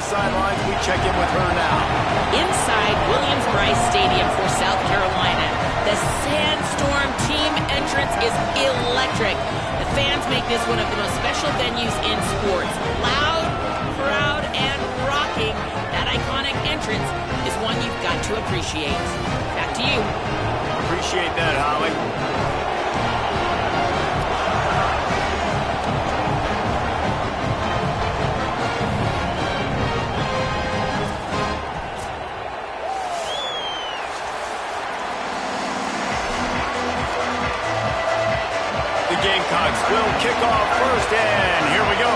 sidelines. We check in with her now. Inside Williams-Brice Stadium for South Carolina, the Sandstorm team entrance is electric. The fans make this one of the most special venues in sports. Loud, proud, and rocking. That iconic entrance is one you've got to appreciate. Back to you. Appreciate that, Holly. The Gamecocks will kick off first, and here we go.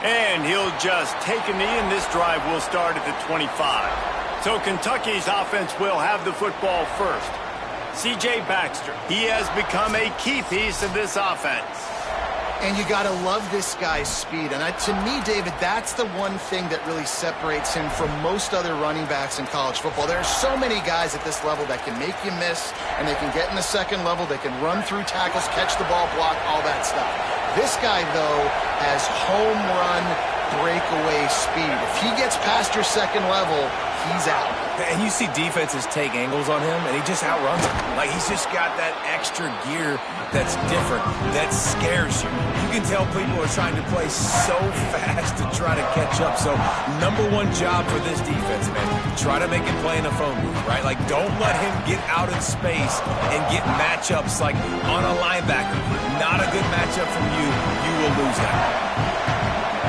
And he'll just take a knee, and this drive will start at the 25. So Kentucky's offense will have the football first. C.J. Baxter, he has become a key piece of this offense. And you got to love this guy's speed. And to me, David, that's the one thing that really separates him from most other running backs in college football. There are so many guys at this level that can make you miss, and they can get in the second level. They can run through tackles, catch the ball, block, all that stuff. This guy, though, has home run breakaway speed. If he gets past your second level, he's out. And you see defenses take angles on him, and he just outruns them. Like, he's just got that extra gear that's different, that scares you. You can tell people are trying to play so fast to try to catch up. So, number one job for this defense, man, try to make him play in a phone booth, right? Like, don't let him get out in space and get matchups like on a linebacker. Not a good matchup from you. You will lose that.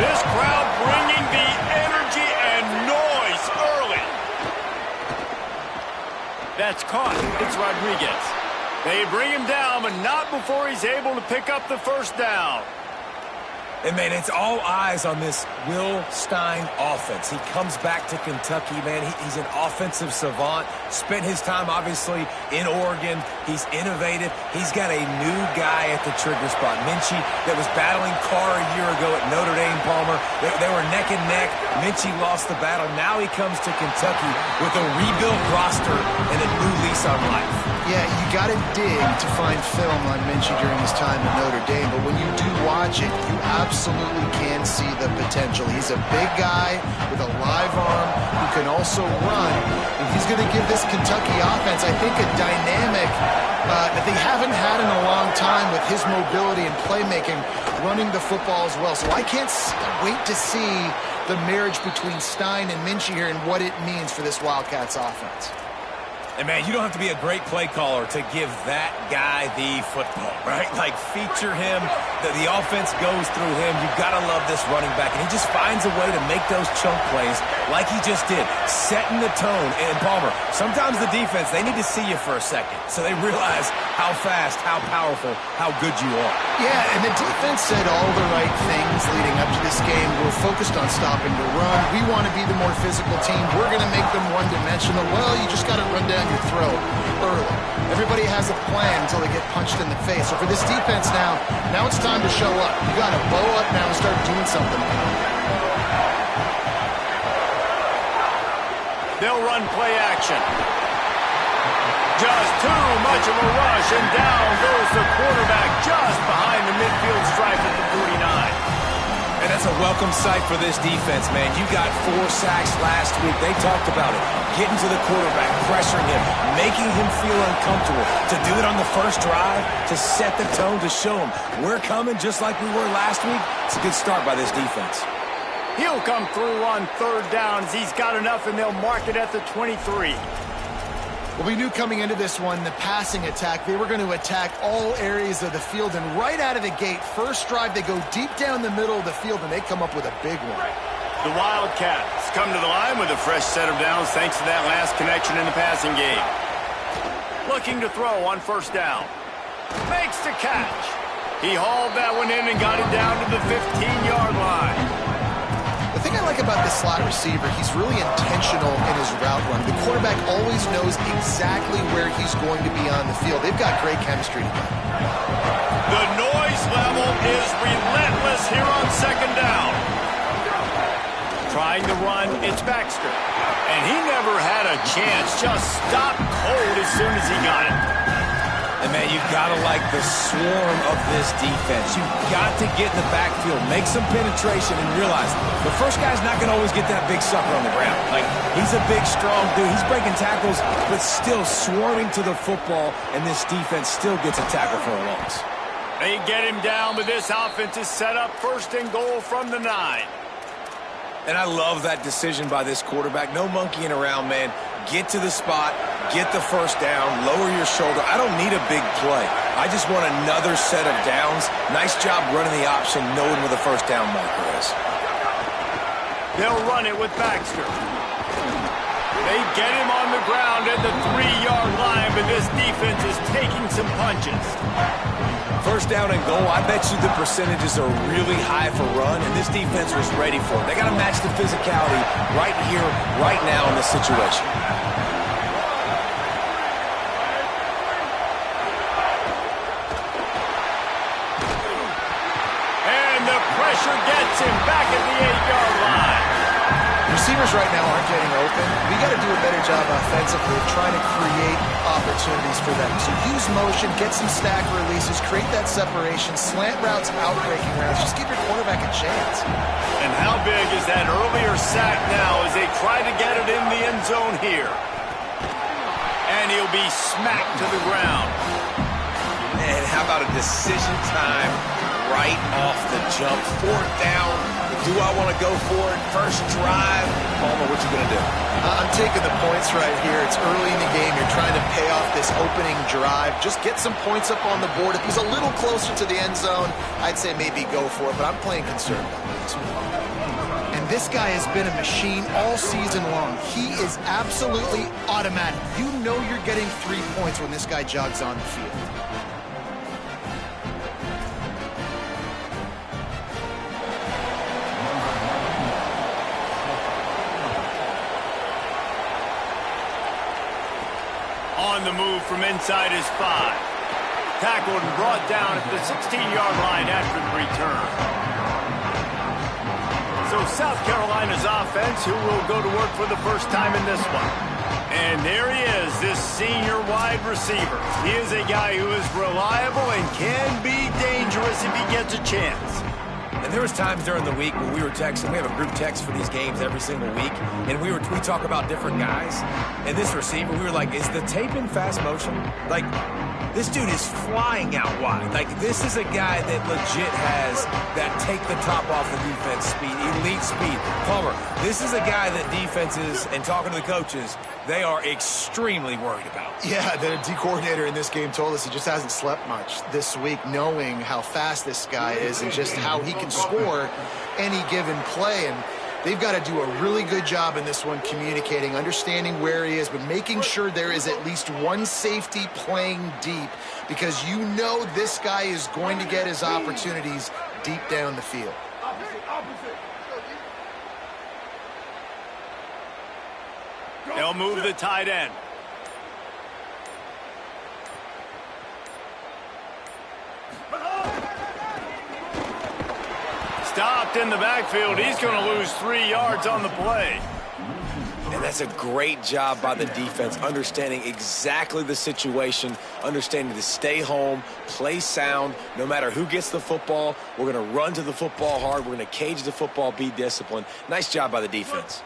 This crowd bringing the energy and noise early. That's caught. It's Rodriguez. They bring him down, but not before he's able to pick up the first down. And, man, it's all eyes on this Will Stein offense. He comes back to Kentucky, man. He's an offensive savant. Spent his time, obviously, in Oregon. He's innovative. He's got a new guy at the trigger spot. Minchie, that was battling Carr a year ago at Notre Dame, Palmer. They were neck and neck. Minchie lost the battle. Now he comes to Kentucky with a rebuilt roster and a new lease on life. Yeah, you got to dig to find film on Minchie during his time at Notre Dame, but when you do watch it, you absolutely can see the potential. He's a big guy with a live arm who can also run, and he's going to give this Kentucky offense, I think, a dynamic that they haven't had in a long time with his mobility and playmaking, running the football as well. So I can't wait to see the marriage between Stein and Minchie here and what it means for this Wildcats offense. And, man, you don't have to be a great play caller to give that guy the football, right? Like, feature him. The offense goes through him. You've got to love this running back. And he just finds a way to make those chunk plays like he just did, setting the tone. And, Palmer, sometimes the defense, they need to see you for a second so they realize how fast, how powerful, how good you are. Yeah, and the defense said all the right things leading up to this game. We're focused on stopping the run. We want to be the more physical team. We're going to make them one-dimensional. Well, you just got to run down your throat early. Everybody has a plan until they get punched in the face. So for this defense now it's time to show up. You got to bow up now and start doing something. They'll run play action. Just too much of a rush, and down goes the quarterback just behind the midfield stripe at the 49. And that's a welcome sight for this defense, man. You got 4 sacks last week. They talked about it. Getting to the quarterback, pressuring him, making him feel uncomfortable. To do it on the first drive, to set the tone, to show him we're coming just like we were last week. It's a good start by this defense. He'll come through on third down as he's got enough, and they'll mark it at the 23. Well, we knew coming into this one, the passing attack, they were going to attack all areas of the field. And right out of the gate, first drive, they go deep down the middle of the field, and they come up with a big one. The Wildcats come to the line with a fresh set of downs thanks to that last connection in the passing game. Looking to throw on first down. Makes the catch. He hauled that one in and got it down to the 15-yard line. The thing I like about this slot receiver, he's really intentional in his route run. The quarterback always knows exactly where he's going to be on the field. They've got great chemistry together. The noise level is relentless here on second down. Trying to run, it's Baxter. And he never had a chance. Just stopped cold as soon as he got it. And, man, you've got to like the swarm of this defense. You've got to get in the backfield, make some penetration, and realize the first guy's not going to always get that big sucker on the ground. Like, he's a big, strong dude. He's breaking tackles, but still swarming to the football, and this defense still gets a tackle for a loss. They get him down, but this offense is set up 1st and goal from the 9. And I love that decision by this quarterback. No monkeying around, man. Get to the spot, get the first down, lower your shoulder. I don't need a big play. I just want another set of downs. Nice job running the option, knowing where the first down marker is. They'll run it with Baxter. They get him on the ground at the 3-yard line, but this defense is taking some punches. First down and goal, I bet you the percentages are really high for run, and this defense was ready for it. They got to match the physicality right here, right now in this situation. And the pressure gets him back at the 8-yard line. Receivers right now aren't getting open. We got to do a better job offensively of trying to create opportunities for them. So use motion, get some stack releases, create that separation, slant routes, outbreaking routes. Just give your quarterback a chance. And how big is that earlier sack now as they try to get it in the end zone here? And he'll be smacked to the ground. And how about a decision time right off the jump? 4th down. Do I want to go for it? First drive. Palmer, what you going to do? I'm taking the points right here. It's early in the game. You're trying to pay off this opening drive. Just get some points up on the board. If he's a little closer to the end zone, I'd say maybe go for it, but I'm playing conservative on this one. And this guy has been a machine all season long. He is absolutely automatic. You know you're getting 3 points when this guy jogs on the field. On the move from inside his 5. Tackled and brought down at the 16-yard line after the return. So South Carolina's offense, who will go to work for the first time in this one. And there he is, this senior wide receiver. He is a guy who is reliable and can be dangerous if he gets a chance. And there was times during the week when we were texting. We have a group text for these games every single week, and we talk about different guys. And this receiver, we were like, is the tape in fast motion? Like, this dude is flying out wide. Like, this is a guy that legit has that take the top off the defense speed, elite speed. Palmer, this is a guy that defenses, and talking to the coaches, they are extremely worried about. Yeah, the D coordinator in this game told us he just hasn't slept much this week, knowing how fast this guy is and just how he can score any given play. And they've got to do a really good job in this one communicating, understanding where he is, but making sure there is at least one safety playing deep, because you know this guy is going to get his opportunities deep down the field. They'll move the tight end. Stopped in the backfield. He's going to lose 3 yards on the play. And that's a great job by the defense, understanding exactly the situation, understanding to stay home, play sound. No matter who gets the football, we're going to run to the football hard. We're going to cage the football, be disciplined. Nice job by the defense.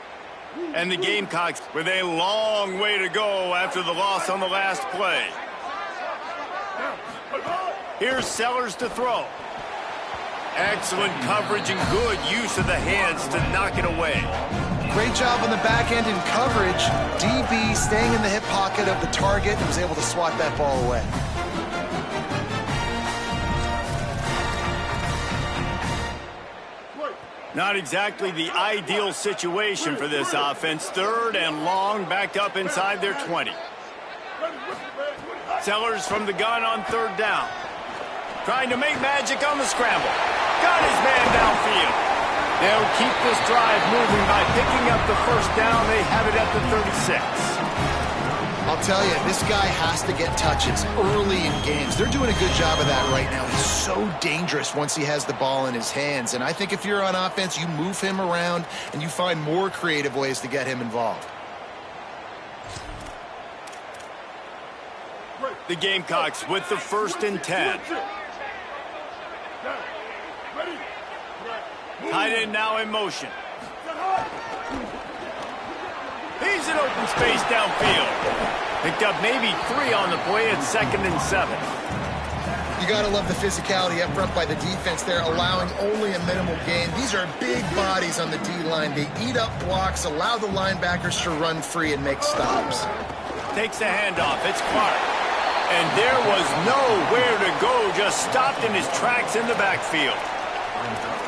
And the Gamecocks with a long way to go after the loss on the last play. Here's Sellers to throw. Excellent coverage and good use of the hands to knock it away. Great job on the back end in coverage. DB staying in the hip pocket of the target and was able to swat that ball away. Not exactly the ideal situation for this offense. 3rd and long, backed up inside their 20. Sellers from the gun on 3rd down. Trying to make magic on the scramble. Got his man downfield. They'll keep this drive moving by picking up the first down. They have it at the 36. I'll tell you, this guy has to get touches early in games. They're doing a good job of that right now. He's so dangerous once he has the ball in his hands. And I think if you're on offense, you move him around and you find more creative ways to get him involved. The Gamecocks with the 1st and 10. Tight end now in motion. He's in open space downfield. Picked up maybe 3 on the play at 2nd and 7. You got to love the physicality up front by the defense there, allowing only a minimal gain. These are big bodies on the D-line. They eat up blocks, allow the linebackers to run free and make stops. Takes the handoff. It's Clark. And there was nowhere to go, just stopped in his tracks in the backfield.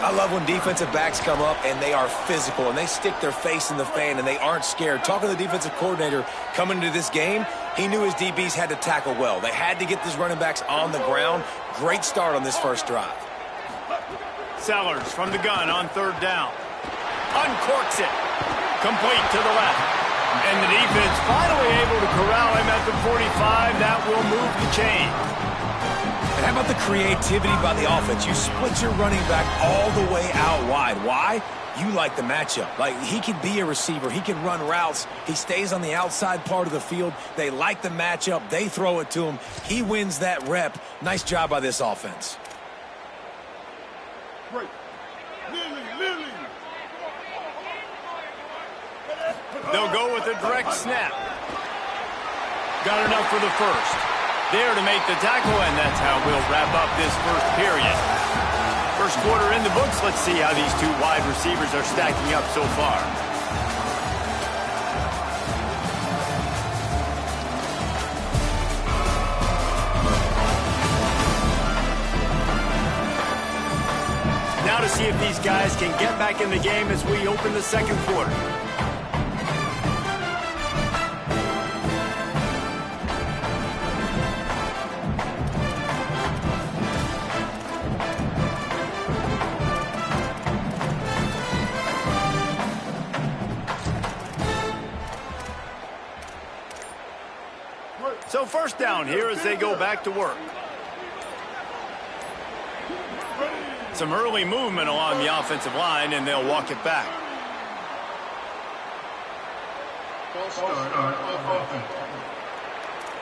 I love when defensive backs come up and they are physical and they stick their face in the fan and they aren't scared. Talking to the defensive coordinator coming into this game, he knew his DBs had to tackle well. They had to get these running backs on the ground. Great start on this first drive. Sellers from the gun on 3rd down. Uncorks it. Complete to the left. And the defense finally able to corral him at the 45. That will move the chain. And how about the creativity by the offense? You split your running back all the way out wide. Why? You like the matchup. Like, he can be a receiver. He can run routes. He stays on the outside part of the field. They like the matchup. They throw it to him. He wins that rep. Nice job by this offense. Great. Lily. They'll go with a direct snap. Got enough for the 1st. There to make the tackle, and that's how we'll wrap up this 1st period. 1st quarter in the books. Let's see how these 2 wide receivers are stacking up so far. Now to see if these guys can get back in the game as we open the 2nd quarter. So 1st down here as they go back to work. Some early movement along the offensive line, and they'll walk it back.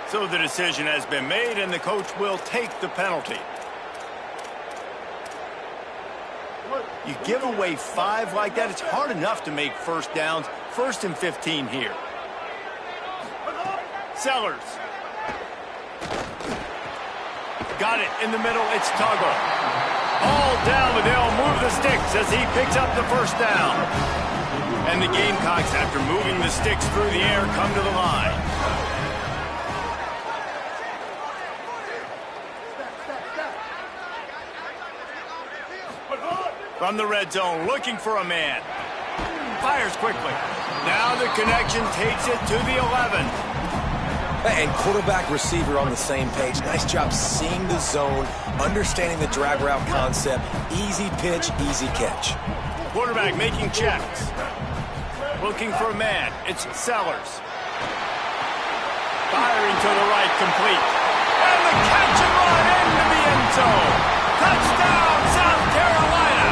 So the decision has been made, and the coach will take the penalty. You give away 5 like that, it's hard enough to make 1st downs. 1st and 15 here. Sellers. Got it in the middle. It's Tuggle. All down, but they'll move the sticks as he picks up the 1st down. And the Gamecocks, after moving the sticks through the air, come to the line. From the red zone, looking for a man. Fires quickly. Now the connection takes it to the 11. And quarterback receiver on the same page. Nice job seeing the zone, understanding the drag route concept. Easy pitch, easy catch. Quarterback making checks. Looking for a man. It's Sellers. Firing to the right, complete. And the catch and run into the end zone. Touchdown, South Carolina.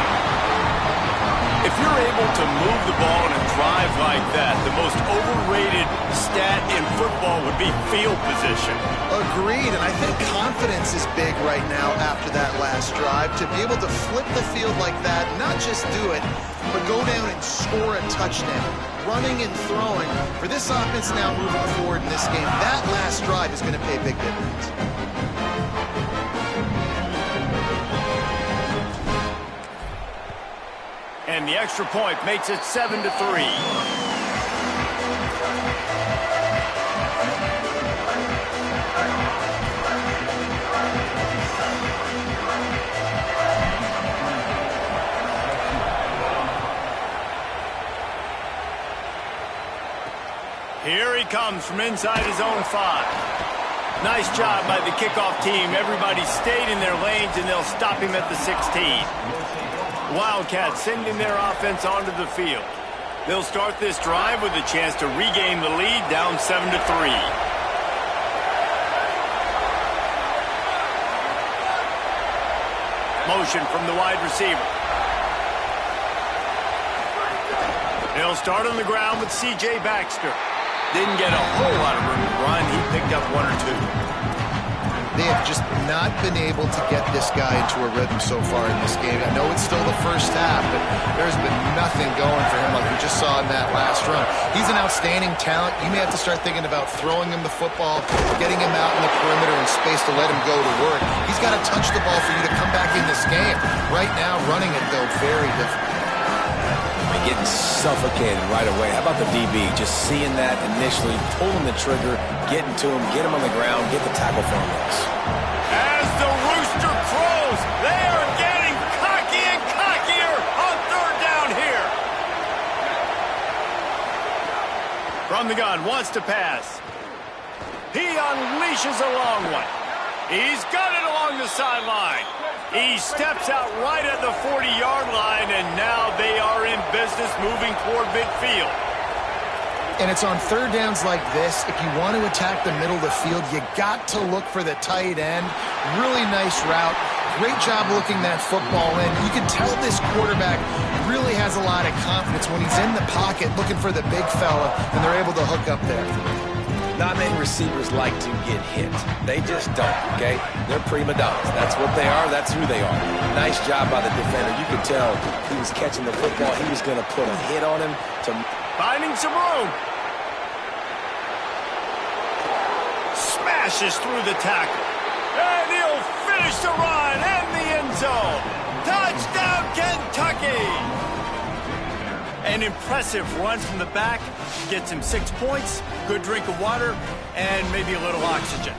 If you're able to move the ball in a drive like that, the most overrated stat in football would be field position. Agreed, and I think confidence is big right now after that last drive. To be able to flip the field like that, not just do it, but go down and score a touchdown. Running and throwing. For this offense now moving forward in this game, that last drive is going to pay big dividends. And the extra point makes it 7-3. Here he comes from inside his own 5. Nice job by the kickoff team. Everybody stayed in their lanes, and they'll stop him at the 16. Wildcats sending their offense onto the field. They'll start this drive with a chance to regain the lead, down 7-3. Motion from the wide receiver. They'll start on the ground with C.J. Baxter. Didn't get a whole lot of room to run. He picked up 1 or 2. not been able to get this guy into a rhythm so far in this game. I know it's still the first half, but there's been nothing going for him like we just saw in that last run. He's an outstanding talent. You may have to start thinking about throwing him the football, getting him out in the perimeter in space to let him go to work. He's got to touch the ball for you to come back in this game. Right now, running it, though, very difficult. Getting suffocated right away. How about the DB? Just seeing that initially, pulling the trigger, getting to him, get him on the ground, get the tackle for him. As the rooster crows, they are getting cocky and cockier on third down here. From the gun, wants to pass. He unleashes a long one. He's got it along the sideline. He steps out right at the 40-yard line, and now they are in business moving toward midfield. And it's on third downs like this. If you want to attack the middle of the field, you got to look for the tight end. Really nice route. Great job looking that football in. You can tell this quarterback really has a lot of confidence when he's in the pocket looking for the big fella, and they're able to hook up there. Not many receivers like to get hit. They just don't, okay? They're prima donnas. That's what they are. That's who they are. Nice job by the defender. You could tell he was catching the football. He was going to put a hit on him. Finding some room. Smashes through the tackle. And he'll finish the run in the end zone. Touchdown, Kentucky! An impressive run from the back. Gets him 6 points, good drink of water, and maybe a little oxygen.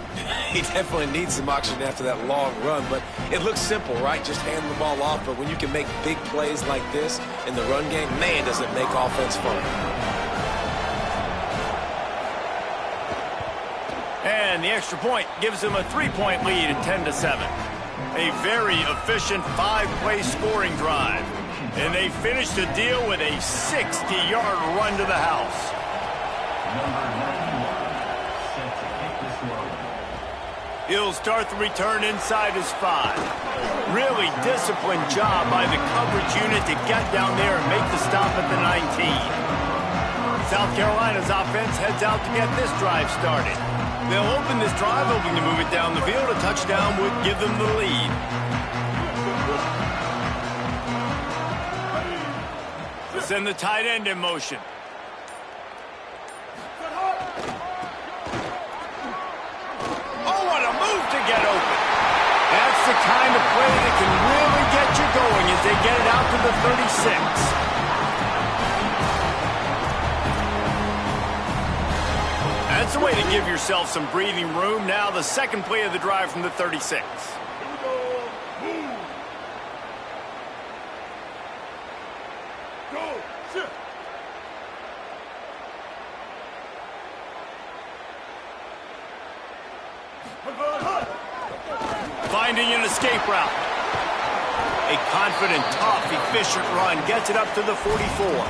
He definitely needs some oxygen after that long run, but it looks simple, right? Just hand the ball off, but when you can make big plays like this in the run game, man, does it make offense fun. And the extra point gives him a 3-point lead at 10-7. A very efficient 5-play scoring drive. And they finish the deal with a 60-yard run to the house. He'll start the return inside his 5. Really disciplined job by the coverage unit to get down there and make the stop at the 19. South Carolina's offense heads out to get this drive started. They'll open this drive, hoping to move it down the field. A touchdown would give them the lead. Send the tight end in motion. Oh, what a move to get open. That's the kind of play that can really get you going as they get it out to the 36. That's the way to give yourself some breathing room. Now the second play of the drive from the 36. Finding an escape route. A confident, tough, efficient run gets it up to the 44.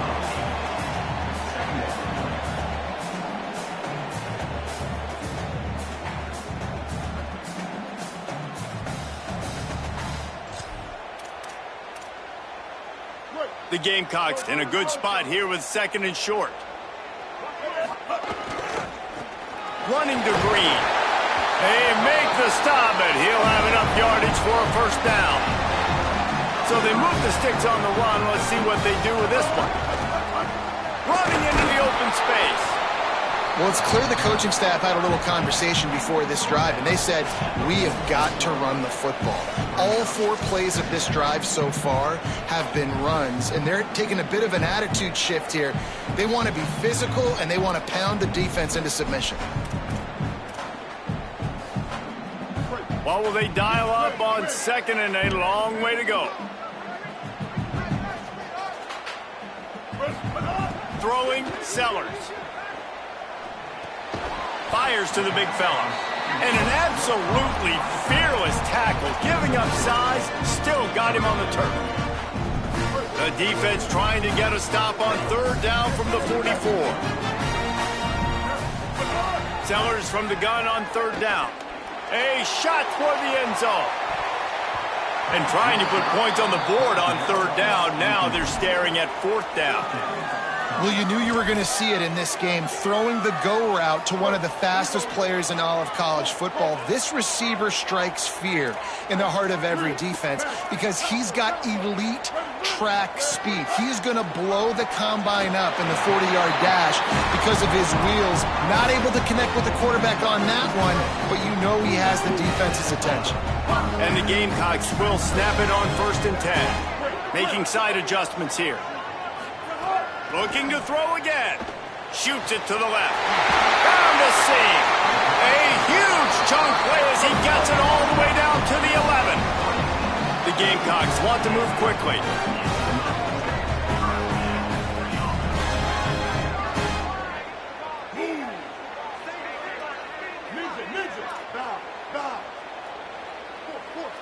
The Gamecocks in a good spot here with 2nd and short. Running to Green. They make the stop, and he'll have enough yardage for a first down. So they move the sticks on the run. Let's see what they do with this one. Running into the open space. Well, it's clear the coaching staff had a little conversation before this drive, and they said, we have got to run the football. All 4 plays of this drive so far have been runs, and they're taking a bit of an attitude shift here. They want to be physical, and they want to pound the defense into submission. What will they dial up on 2nd and a long way to go? Throwing, Sellers. Fires to the big fella. And an absolutely fearless tackle, giving up size, still got him on the turf. The defense trying to get a stop on 3rd down from the 44. Sellers from the gun on 3rd down. A shot toward the end zone. And trying to put points on the board on 3rd down. Now they're staring at 4th down. Well, you knew you were going to see it in this game, throwing the go route to one of the fastest players in all of college football. This receiver strikes fear in the heart of every defense because he's got elite track speed. He's going to blow the combine up in the 40-yard dash because of his wheels. Not able to connect with the quarterback on that one, but you know he has the defense's attention. And the Gamecocks will snap it on 1st and 10. Making side adjustments here. Looking to throw again. Shoots it to the left. Found a seam. A huge chunk play as he gets it all the way down to the 11. The Gamecocks want to move quickly. Ninja. Bow.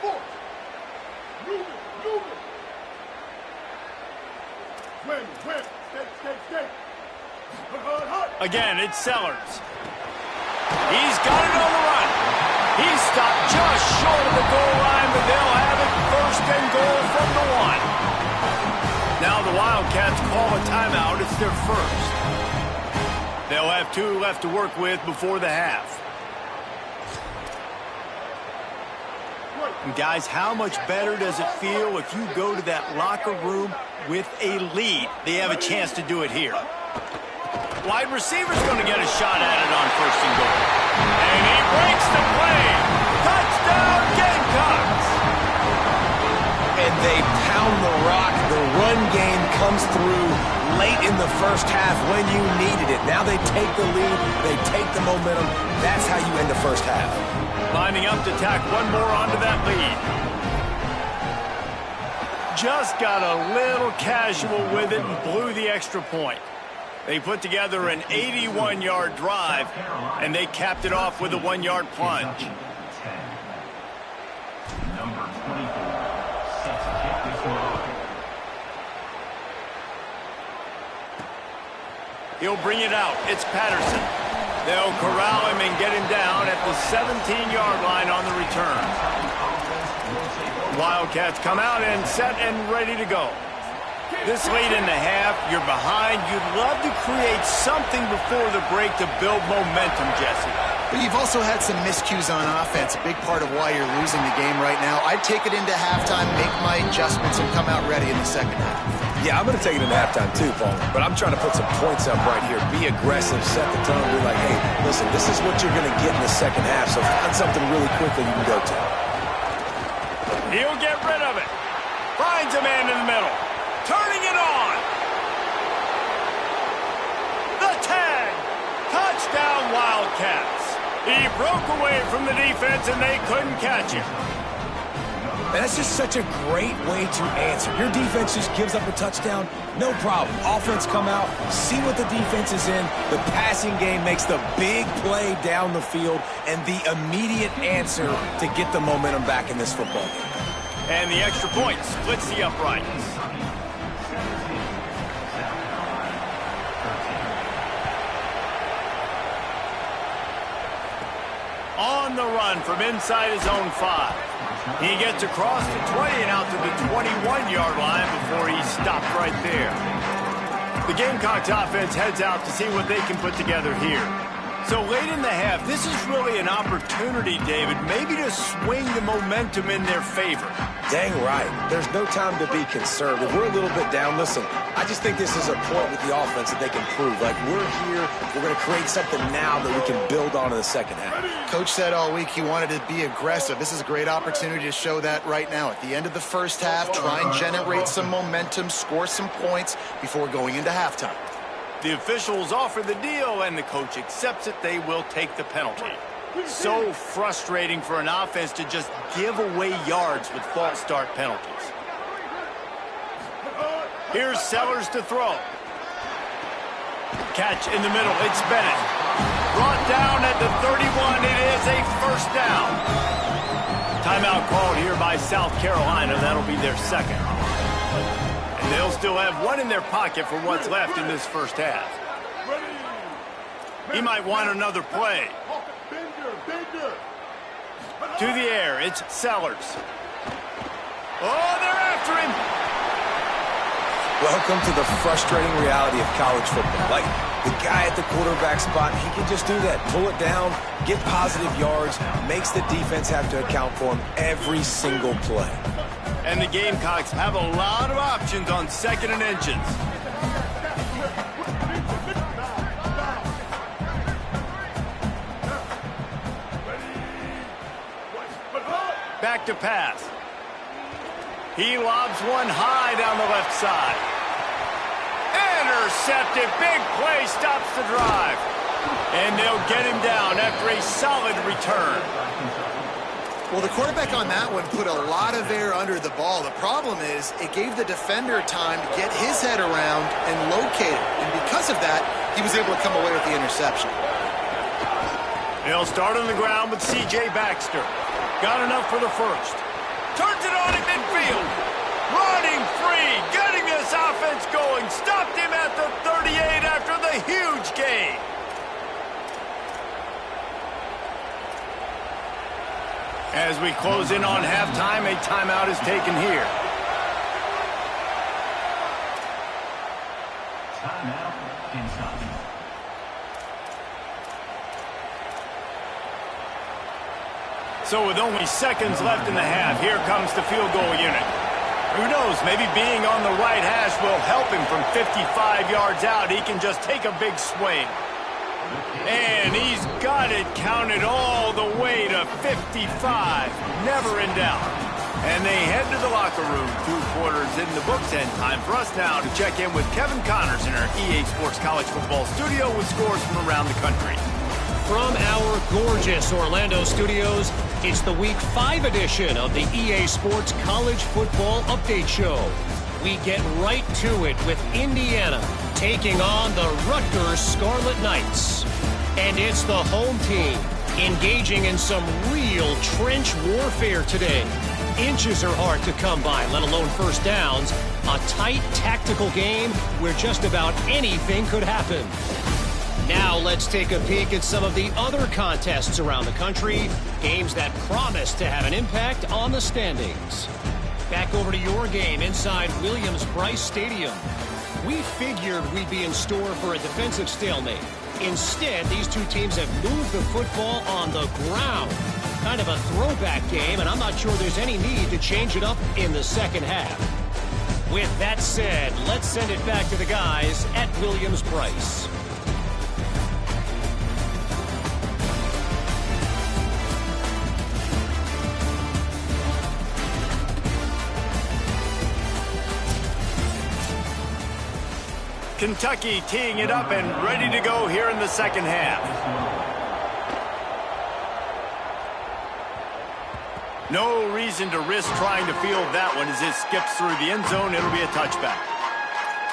Force. Move it. Win. Stay. Hard. Again, it's Sellers. He's got it on the run. He's stopped just short of the goal line, but they'll have it 1st and goal from the 1. Now the Wildcats call a timeout. It's their first. They'll have 2 left to work with before the half. And guys, how much better does it feel if you go to that locker room with a lead? They have a chance to do it here. Wide receiver's going to get a shot at it on 1st and goal. And he breaks the play. Touchdown, Gamecocks! And they pound the rock. The run game comes through late in the first half when you needed it. Now they take the lead. They take the momentum. That's how you end the first half. Lining up to tack one more onto that lead. Just got a little casual with it and blew the extra point. They put together an 81-yard drive, and they capped it off with a 1-yard plunge. Number 24, set to kick this one off. He'll bring it out. It's Patterson. They'll corral him and get him down at the 17-yard line on the return. Wildcats come out and set and ready to go. This late in the half, you're behind. You'd love to create something before the break to build momentum, Jesse. But you've also had some miscues on offense, a big part of why you're losing the game right now. I'd take it into halftime, make my adjustments, and come out ready in the second half. Yeah, I'm going to take it into halftime too, Paul. But I'm trying to put some points up right here. Be aggressive, set the tone, be like, hey, listen, this is what you're going to get in the second half, so find something really quickly you can go to. He'll get rid of it. Finds a man in the middle. Turning it on. The tag. Touchdown, Wildcats. He broke away from the defense, and they couldn't catch him. And that's just such a great way to answer. Your defense just gives up a touchdown, no problem. Offense come out, see what the defense is in. The passing game makes the big play down the field and the immediate answer to get the momentum back in this football game. And the extra point splits the uprights. On the run from inside his own 5. He gets across the 20 and out to the 21-yard line before he stopped right there. The Gamecocks offense heads out to see what they can put together here. So late in the half, this is really an opportunity, David, maybe to swing the momentum in their favor. Dang right. There's no time to be conservative. We're a little bit down. Listen, I just think this is a point with the offense that they can prove. Like, we're here. We're going to create something now that we can build on in the second half. Coach said all week he wanted to be aggressive. This is a great opportunity to show that right now. At the end of the first half, try and generate some momentum, score some points before going into halftime. The officials offer the deal, and the coach accepts it. They will take the penalty. So frustrating for an offense to just give away yards with false start penalties. Here's Sellers to throw. Catch in the middle. It's Bennett. Brought down at the 31. It is a first down. Timeout called here by South Carolina. That'll be their second. And they'll still have one in their pocket for what's left in this first half. He might want another play. To the air, it's Sellers. Oh, they're after him. Welcome to the frustrating reality of college football. Like, the guy at the quarterback spot, he can just do that. Pull it down, get positive yards, makes the defense have to account for him every single play. And the Gamecocks have a lot of options on 2nd and inches. Back to pass. He lobs one high down the left side. Intercepted. Big play stops the drive. And they'll get him down after a solid return. Well, the quarterback on that one put a lot of air under the ball. The problem is it gave the defender time to get his head around and locate it. And because of that, he was able to come away with the interception. They'll start on the ground with C.J. Baxter. Got enough for the first. Turns it on in midfield. Running free. Getting this offense going. Stopped him at the 38 after the huge gain. As we close in on halftime, a timeout is taken here. Timeout, Kentucky. So with only seconds left in the half, here comes the field goal unit. Who knows, maybe being on the right hash will help him from 55 yards out. He can just take a big swing. And he's got it counted all the way to 55. Never in doubt. And they head to the locker room. 2 quarters in the books, and time for us now to check in with Kevin Connors in our EA Sports College Football studio with scores from around the country. From our gorgeous Orlando studios, it's the Week 5 edition of the EA Sports College Football Update Show. We get right to it with Indiana taking on the Rutgers Scarlet Knights. And it's the home team engaging in some real trench warfare today. Inches are hard to come by, let alone first downs. A tight tactical game where just about anything could happen. Now let's take a peek at some of the other contests around the country, games that promise to have an impact on the standings. Back over to your game inside Williams-Brice Stadium. We figured we'd be in store for a defensive stalemate. Instead, these two teams have moved the football on the ground. Kind of a throwback game, and I'm not sure there's any need to change it up in the second half. With that said, let's send it back to the guys at Williams-Brice. Kentucky teeing it up and ready to go here in the second half. No reason to risk trying to field that one as it skips through the end zone. It'll be a touchback.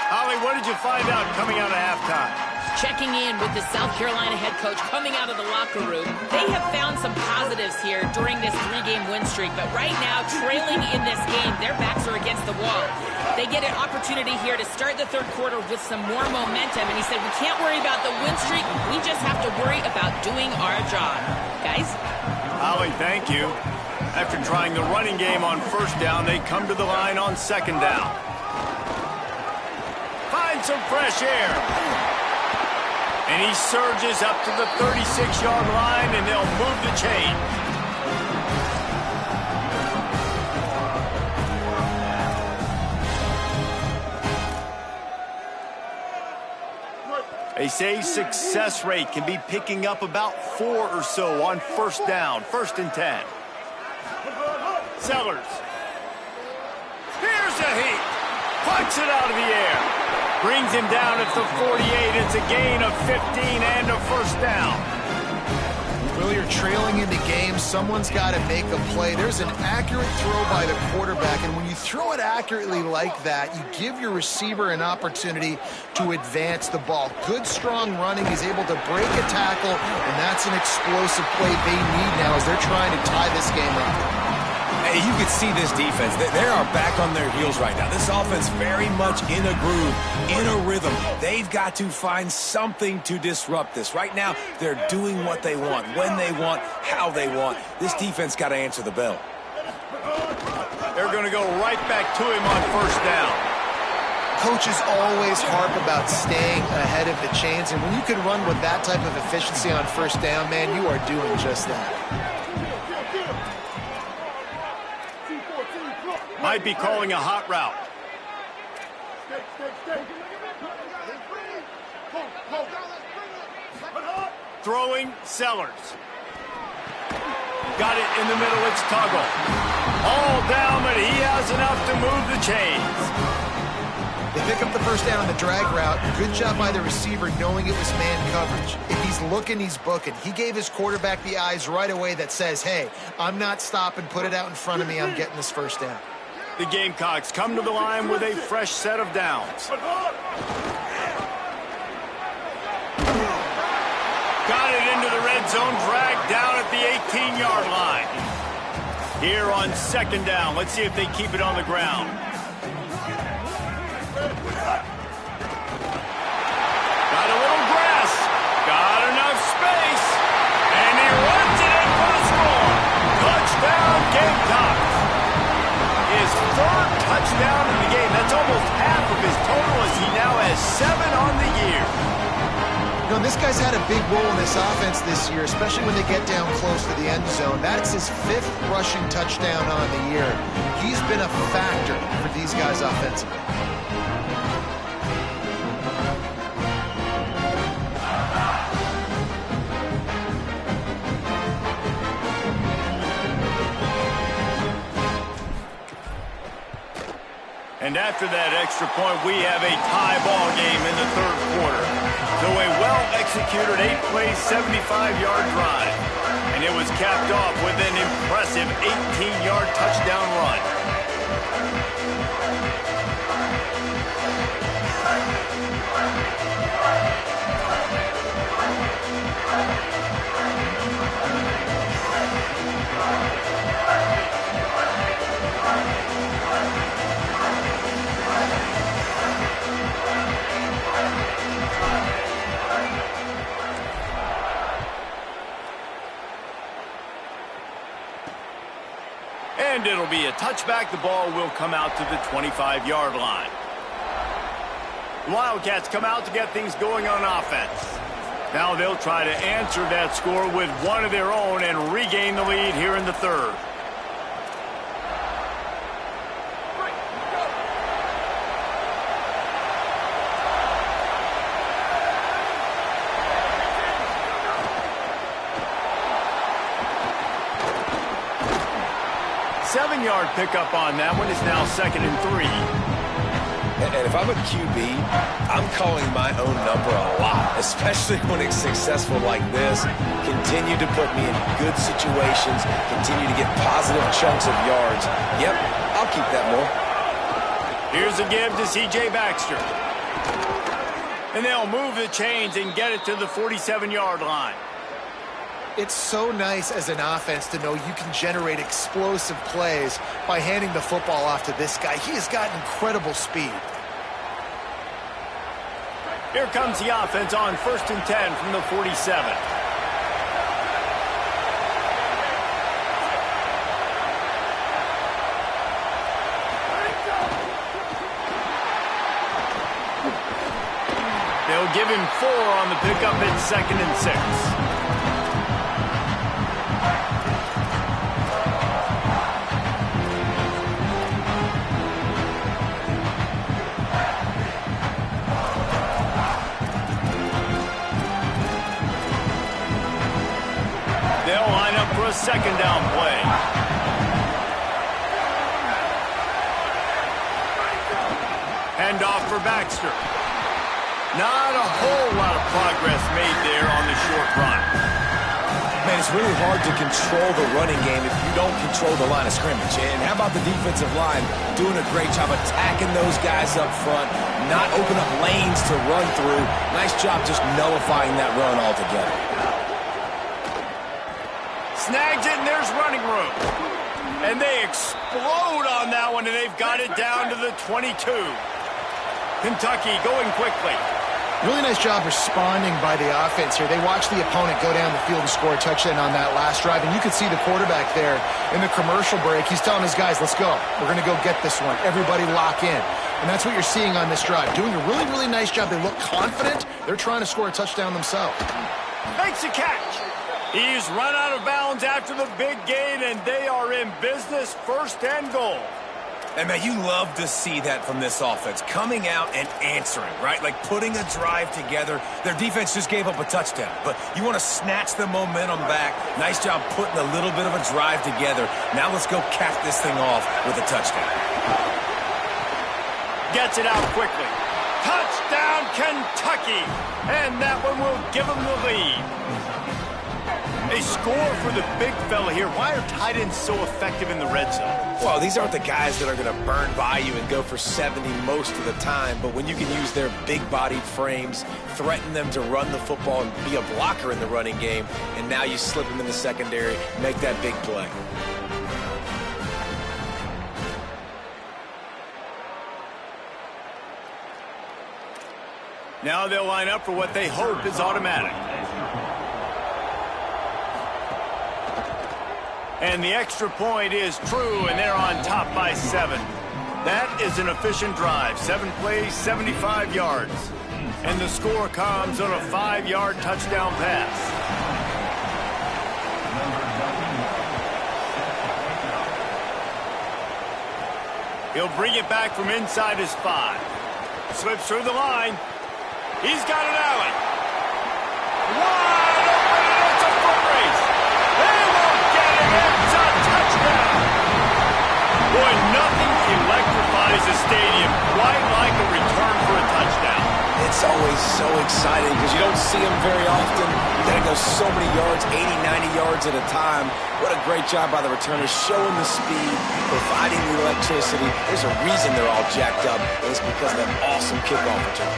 Holly, what did you find out coming out of halftime? Checking in with the South Carolina head coach coming out of the locker room. They have found some positives here during this 3-game win streak, but right now, trailing in this game, their backs are against the wall. They get an opportunity here to start the third quarter with some more momentum, and he said, we can't worry about the win streak, we just have to worry about doing our job. Guys? Holly, thank you. After trying the running game on first down, they come to the line on second down. Find some fresh air. And he surges up to the 36-yard line, and they'll move the chain. They say success rate can be picking up about 4 or so on first down, 1st and 10. Sellers. Here's a heat. Pucks it out of the air. Brings him down at the 48. It's a gain of 15 and a first down. Well, you're trailing into games. Someone's got to make a play. There's an accurate throw by the quarterback, and when you throw it accurately like that, you give your receiver an opportunity to advance the ball. Good, strong running. He's able to break a tackle, and that's an explosive play they need now as they're trying to tie this game up. Hey, you can see this defense. They are back on their heels right now. This offense very much in a groove, in a rhythm. They've got to find something to disrupt this. Right now, they're doing what they want, when they want, how they want. This defense got to answer the bell. They're going to go right back to him on first down. Coaches always harp about staying ahead of the chains, and when you can run with that type of efficiency on first down, man, you are doing just that. Might be calling a hot route. Throwing Sellers. Got it in the middle, it's Tuggle. All down, but he has enough to move the chains. They pick up the first down on the drag route. Good job by the receiver knowing it was man coverage. If he's looking, he's booking. He gave his quarterback the eyes right away that says, hey, I'm not stopping, put it out in front of me, I'm getting this first down. The Gamecocks come to the line with a fresh set of downs. Got it into the red zone, dragged down at the 18-yard line. Here on second down, let's see if they keep it on the ground. Got a little grass, got enough space, and he runs it in for the score. Touchdown, Gamecocks. His third touchdown in the game. That's almost half of his total as he now has 7 on the year. You know, this guy's had a big role in this offense this year, especially when they get down close to the end zone. That's his 5th rushing touchdown on the year. He's been a factor for these guys offensively. And after that extra point, we have a tie ball game in the third quarter. So a well-executed 8-play, 75-yard drive. And it was capped off with an impressive 18-yard touchdown run. And it'll be a touchback. The ball will come out to the 25-yard line. The Wildcats come out to get things going on offense. Now they'll try to answer that score with one of their own and regain the lead here in the third. Seven-yard pickup on that one. Is now 2nd and 3. And if I'm a QB, I'm calling my own number a lot, especially when it's successful like this. Continue to put me in good situations, continue to get positive chunks of yards. Yep, I'll keep that more. Here's a give to C.J. Baxter. And they'll move the chains and get it to the 47-yard line. It's so nice as an offense to know you can generate explosive plays by handing the football off to this guy. He has got incredible speed. Here comes the offense on 1st and 10 from the 47. They'll give him 4 on the pickup at 2nd and 6. A second down play. Hand off for Baxter. Not a whole lot of progress made there on the short run. Man, it's really hard to control the running game if you don't control the line of scrimmage. And how about the defensive line doing a great job attacking those guys up front, not open up lanes to run through. Nice job just nullifying that run altogether. Snags it, and there's running room. And they explode on that one, and they've got it down to the 22. Kentucky going quickly. Really nice job responding by the offense here. They watched the opponent go down the field and score a touchdown on that last drive, and you could see the quarterback there in the commercial break. He's telling his guys, let's go. We're going to go get this one. Everybody lock in. And that's what you're seeing on this drive. Doing a really, really nice job. They look confident. They're trying to score a touchdown themselves. Makes a catch. He's run out of bounds after the big gain, and they are in business, 1st and goal. And, man, you love to see that from this offense, coming out and answering, right? Like putting a drive together. Their defense just gave up a touchdown, but you want to snatch the momentum back. Nice job putting a little bit of a drive together. Now let's go cap this thing off with a touchdown. Gets it out quickly. Touchdown, Kentucky! And that one will give them the lead. A score for the big fella here. Why are tight ends so effective in the red zone? Well, these aren't the guys that are going to burn by you and go for 70 most of the time, but when you can use their big-bodied frames, threaten them to run the football and be a blocker in the running game, and now you slip them in the secondary, make that big play. Now they'll line up for what they hope is automatic. And the extra point is true, and they're on top by 7. That is an efficient drive. 7 plays, 75 yards. And the score comes on a 5-yard touchdown pass. He'll bring it back from inside his 5. Slips through the line. He's got an alley. Wide open, it's a foot race. They won't get it. It's a touchdown. Boy, nothing electrifies a stadium quite like a return for a touchdown. It's always so exciting because you don't see them very often. You got to go so many yards, 80, 90 yards at a time. What a great job by the returners, showing the speed, providing the electricity. There's a reason they're all jacked up, and it's because of that awesome kickoff return.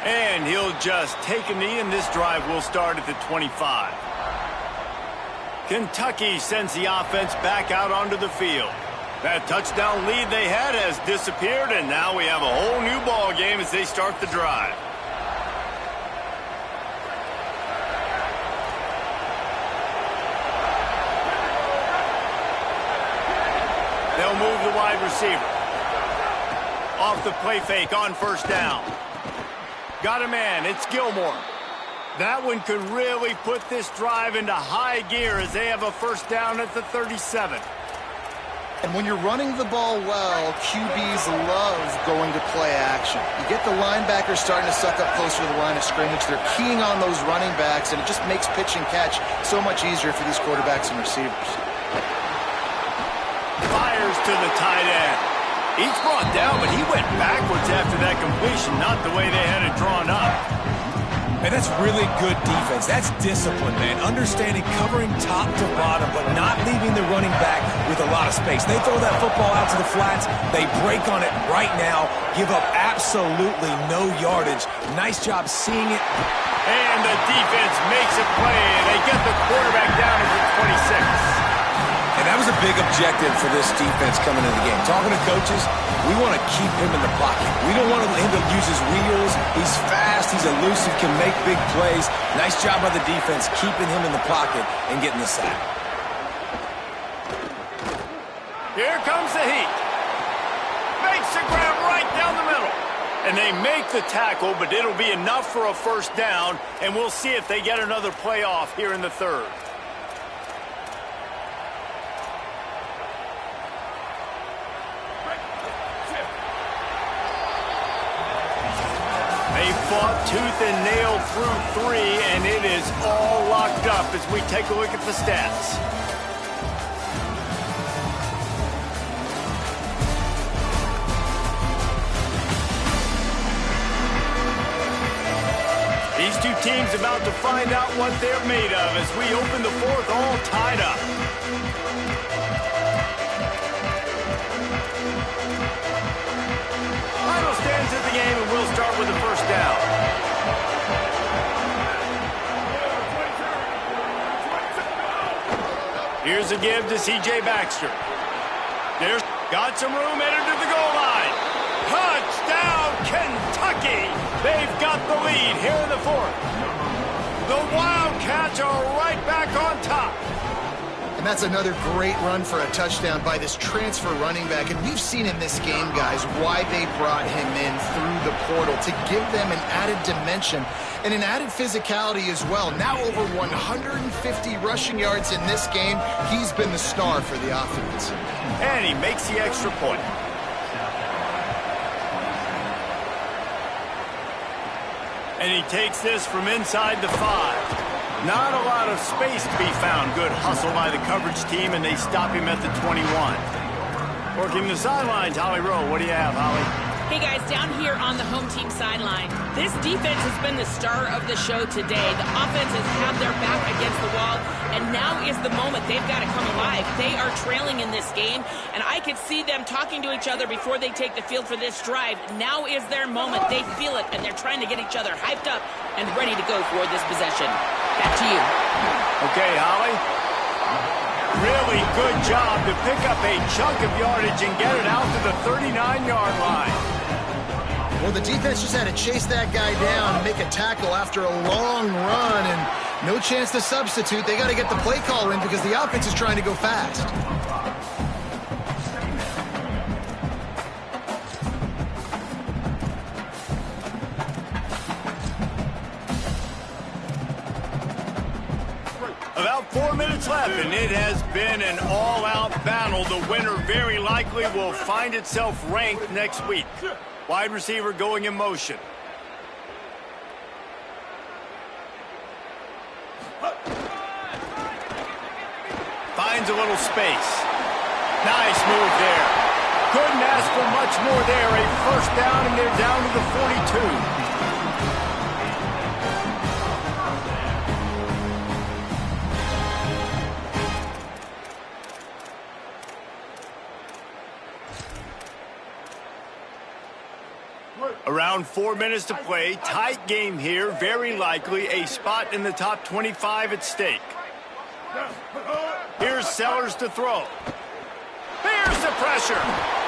And he'll just take a knee, and this drive will start at the 25. Kentucky sends the offense back out onto the field. That touchdown lead they had has disappeared, and now we have a whole new ball game as they start the drive. They'll move the wide receiver. Off the play fake on first down. Got a man, it's Gilmore. That one could really put this drive into high gear as they have a first down at the 37. And when you're running the ball well, QBs love going to play action. You get the linebackers starting to suck up closer to the line of scrimmage. They're keying on those running backs, and it just makes pitch and catch so much easier for these quarterbacks and receivers. Fires to the tight end. He's brought down, but he went backwards after that completion, not the way they had it drawn up. And that's really good defense. That's discipline, man. Understanding, covering top to bottom, but not leaving the running back with a lot of space. They throw that football out to the flats. They break on it right now, give up absolutely no yardage. Nice job seeing it. And the defense makes a play. They get the quarterback down at the 26. And that was a big objective for this defense coming into the game. Talking to coaches, we want to keep him in the pocket. We don't want him to use his wheels. He's fast, he's elusive, can make big plays. Nice job by the defense keeping him in the pocket and getting the sack. Here comes the heat. Makes the grab right down the middle. And they make the tackle, but it'll be enough for a first down, and we'll see if they get another play off here in the third. They fought tooth and nail through 3, and it is all locked up as we take a look at the stats. These two teams about to find out what they're made of as we open the fourth all tied up. Final stands at the game, and we'll start with the first down. Here's a give to C.J. Baxter. There's got some room, entered to the goal line. Touchdown, Kentucky! They've got the lead here in the fourth. The Wildcats are right back on top. And that's another great run for a touchdown by this transfer running back. And we've seen in this game, guys, why they brought him in through the portal, to give them an added dimension and an added physicality as well. Now over 150 rushing yards in this game. He's been the star for the offense. And he makes the extra point. And he takes this from inside the 5. Not a lot of space to be found. Good hustle by the coverage team, and they stop him at the 21. Working the sidelines, Holly Rowe. What do you have, Holly? Hey, guys, down here on the home team sideline, this defense has been the star of the show today. The offense has had their back against the wall, and now is the moment they've got to come alive. They are trailing in this game, and I could see them talking to each other before they take the field for this drive. Now is their moment. They feel it, and they're trying to get each other hyped up and ready to go for this possession. Back to you. Okay, Holly. Really good job to pick up a chunk of yardage and get it out to the 39-yard line. Well, the defense just had to chase that guy down and make a tackle after a long run, and no chance to substitute. They got to get the play call in because the offense is trying to go fast. About 4 minutes left, and it has been an all-out battle. The winner very likely will find itself ranked next week. Wide receiver going in motion. Finds a little space. Nice move there. Couldn't ask for much more there. A first down, and they're down to the 42. Around 4 minutes to play. Tight game here. Very likely a spot in the top 25 at stake. Here's Sellers to throw. There's the pressure.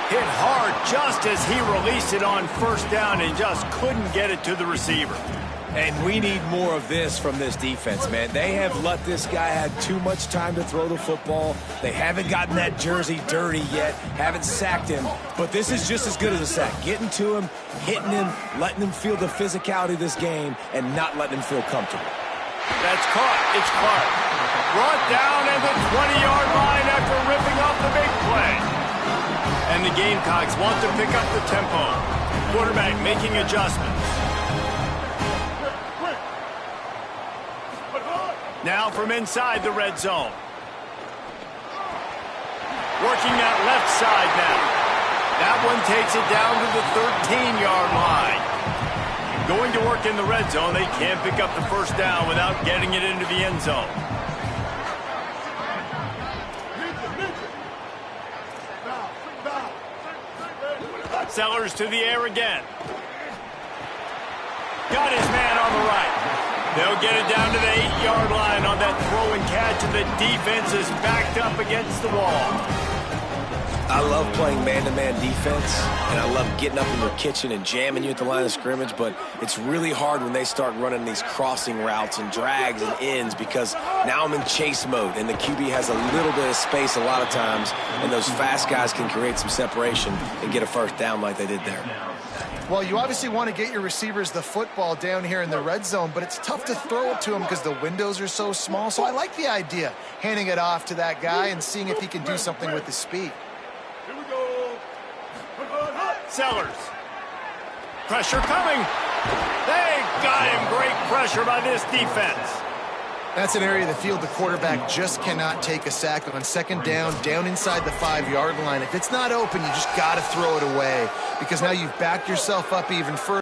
Hit hard just as he released it on first down and just couldn't get it to the receiver. And we need more of this from this defense, man. They have let this guy have too much time to throw the football. They haven't gotten that jersey dirty yet, haven't sacked him. But this is just as good as a sack. Getting to him, hitting him, letting him feel the physicality of this game, and not letting him feel comfortable. That's caught. It's Clark. Brought down at the 20-yard line after ripping off the big play. And the Gamecocks want to pick up the tempo. Quarterback making adjustments. Now from inside the red zone. Working that left side now. That one takes it down to the 13-yard line. Going to work in the red zone. They can't pick up the first down without getting it into the end zone. Sellers to the air again. Got his man on the right. They'll get it down to the 8-yard line on that throw and catch, and the defense is backed up against the wall. I love playing man-to-man defense, and I love getting up in your kitchen and jamming you at the line of scrimmage, but it's really hard when they start running these crossing routes and drags and ends because now I'm in chase mode, and the QB has a little bit of space a lot of times, and those fast guys can create some separation and get a first down like they did there. Well, you obviously want to get your receivers the football down here in the red zone, but it's tough to throw it to them because the windows are so small. So I like the idea, handing it off to that guy and seeing if he can do something with his speed. Here we go. Sellers. Pressure coming. They got him. Great pressure by this defense. That's an area of the field the quarterback just cannot take a sack on. Second down, down inside the 5-yard line. If it's not open, you just got to throw it away because now you've backed yourself up even further.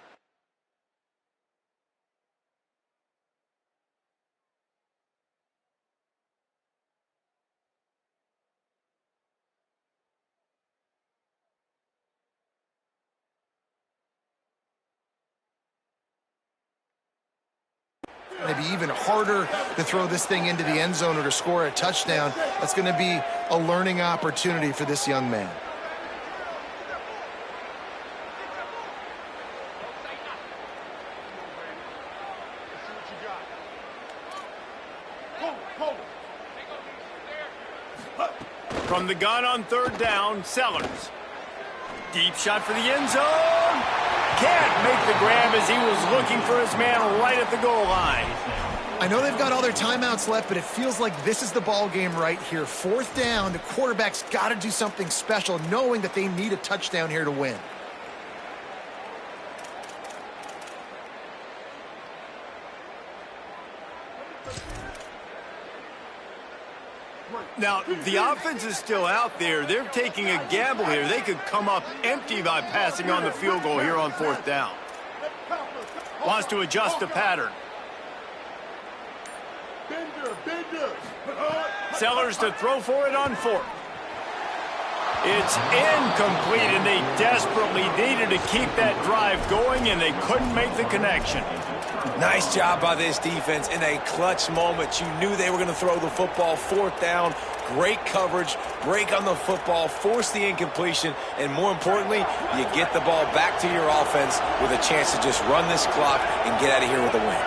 It's going to be even harder to throw this thing into the end zone or to score a touchdown. That's going to be a learning opportunity for this young man. From the gun on third down, Sellers. Deep shot for the end zone. Can't make the grab as he was looking for his man right at the goal line. I know they've got all their timeouts left, but it feels like this is the ball game right here. Fourth down, the quarterback's got to do something special, knowing that they need a touchdown here to win. Now, the offense is still out there. They're taking a gamble here. They could come up empty by passing on the field goal here on fourth down. Wants to adjust the pattern. Bender. Sellers to throw for it on fourth. It's incomplete, and they desperately needed to keep that drive going, and they couldn't make the connection. Nice job by this defense in a clutch moment. You knew they were going to throw the football. Fourth down, great coverage, break on the football, force the incompletion, and more importantly, you get the ball back to your offense with a chance to just run this clock and get out of here with a win.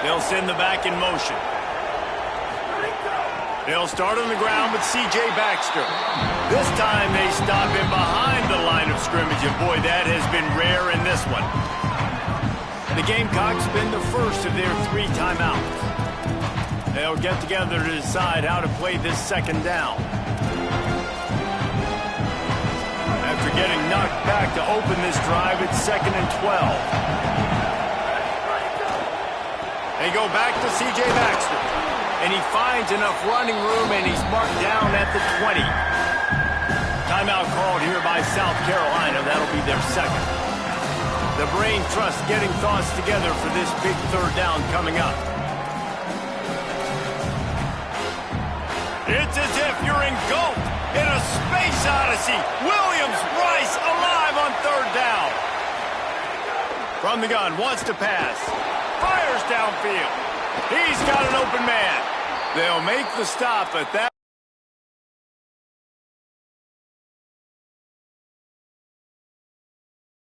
They'll send the back in motion. They'll start on the ground with C.J. Baxter. This time they stop him behind the line of scrimmage, and boy, that has been rare in this one. The Gamecocks spend the first of their 3 timeouts. They'll get together to decide how to play this second down. After getting knocked back to open this drive, it's 2nd and 12. They go back to C.J. Baxter, and he finds enough running room, and he's marked down at the 20. Timeout called here by South Carolina. That'll be their second. The brain trust getting thoughts together for this big third down coming up. It's as if you're engulfed in a space odyssey. Williams-Brice alive on third down. From the gun, wants to pass. Fires downfield. He's got an open man. They'll make the stop at that.